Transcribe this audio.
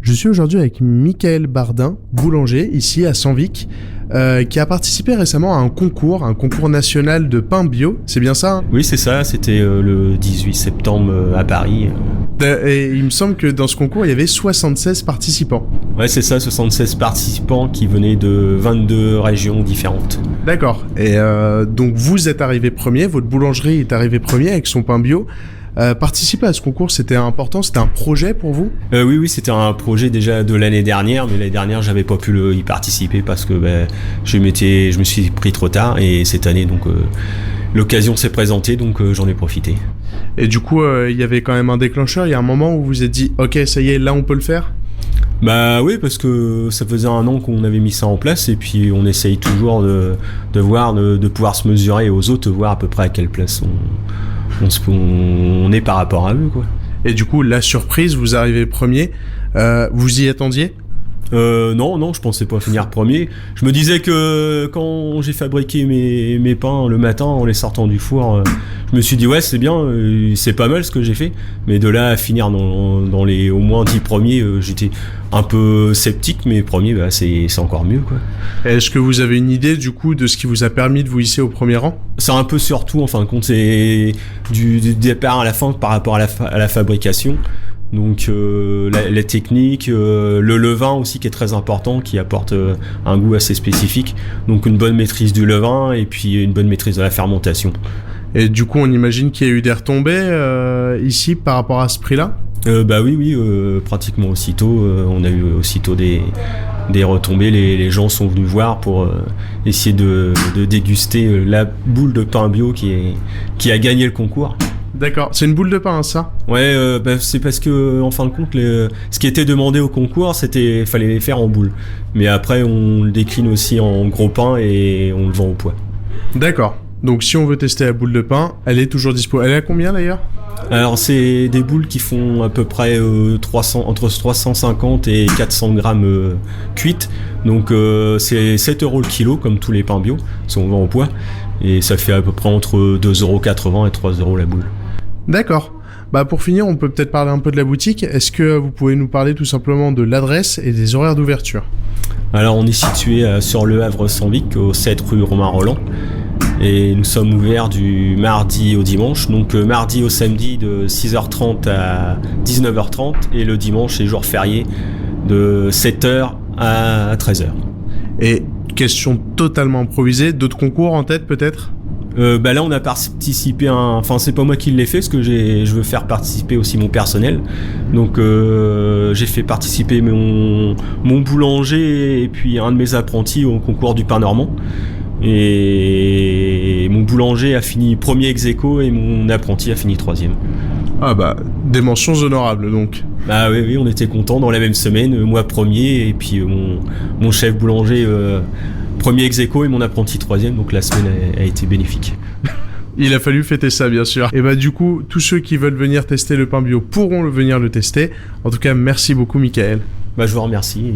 Je suis aujourd'hui avec Michael Bardin, boulanger, ici à Senvic, qui a participé récemment à un concours national de pain bio, c'est bien ça, hein? Oui, c'est ça, c'était le 18 septembre à Paris. Et il me semble que dans ce concours, il y avait 76 participants. Ouais, c'est ça, 76 participants qui venaient de 22 régions différentes. D'accord, et donc vous êtes arrivé premier, votre boulangerie est arrivée premier avec son pain bio. Participer à ce concours, c'était important, c'était un projet pour vous ? Oui, c'était un projet déjà de l'année dernière, mais l'année dernière, j'avais pas pu y participer parce que je me suis pris trop tard, et cette année, donc l'occasion s'est présentée, donc j'en ai profité. Et du coup, il y avait quand même un déclencheur, il y a un moment où vous vous êtes dit « Ok, ça y est, là on peut le faire ?» Bah oui, parce que ça faisait 1 an qu'on avait mis ça en place, et puis on essaye toujours de voir, de pouvoir se mesurer aux autres, voir à peu près à quelle place on est par rapport à eux, quoi. Et du coup, la surprise, vous arrivez premier, vous y attendiez ? Non, je pensais pas finir premier. Je me disais que quand j'ai fabriqué mes pains le matin en les sortant du four, je me suis dit ouais, c'est bien, c'est pas mal ce que j'ai fait, mais de là à finir dans les au moins 10 premiers, j'étais un peu sceptique, mais premier, c'est encore mieux, quoi. Est-ce que vous avez une idée du coup de ce qui vous a permis de vous hisser au premier rang ? C'est un peu surtout, en fin de compte, c'est du départ à la fin par rapport à la fabrication. Donc la technique, le levain aussi qui est très important, qui apporte un goût assez spécifique. Donc une bonne maîtrise du levain et puis une bonne maîtrise de la fermentation. Et du coup, on imagine qu'il y a eu des retombées ici par rapport à ce prix-là ? Oui, pratiquement aussitôt. On a eu aussitôt des retombées. Les gens sont venus voir pour essayer de déguster la boule de pain bio qui a gagné le concours. D'accord, c'est une boule de pain, ça ? Ouais, c'est parce que en fin de compte, ce qui était demandé au concours, fallait les faire en boule. Mais après, on le décline aussi en gros pain et on le vend au poids. D'accord. Donc si on veut tester la boule de pain, elle est toujours dispo. Elle est à combien d'ailleurs ? Alors c'est des boules qui font à peu près entre 350 et 400 grammes cuites. Donc c'est 7 € le kilo comme tous les pains bio, si on vend au poids. Et ça fait à peu près entre 2,80 € et 3 € la boule. D'accord. Pour finir, on peut peut-être parler un peu de la boutique. Est-ce que vous pouvez nous parler tout simplement de l'adresse et des horaires d'ouverture ? Alors on est situé sur Le Havre-Senvic, au 7 rue Romain Roland. Et nous sommes ouverts du mardi au dimanche. Donc mardi au samedi de 6h30 à 19h30. Et le dimanche, c'est jour férié, de 7h à 13h. Et question totalement improvisée, d'autres concours en tête peut-être ? Là on a participé enfin c'est pas moi qui l'ai fait parce que je veux faire participer aussi mon personnel, donc j'ai fait participer mon boulanger et puis un de mes apprentis au concours du pain normand, et mon boulanger a fini premier ex-aequo et mon apprenti a fini 3e. Des mentions honorables donc. Oui, on était contents dans la même semaine, moi premier et puis mon chef boulanger premier ex-aequo et mon apprenti 3e, donc la semaine a été bénéfique. Il a fallu fêter ça, bien sûr. Et du coup, tous ceux qui veulent venir tester le pain bio pourront venir le tester. En tout cas, merci beaucoup, Michael. Je vous remercie.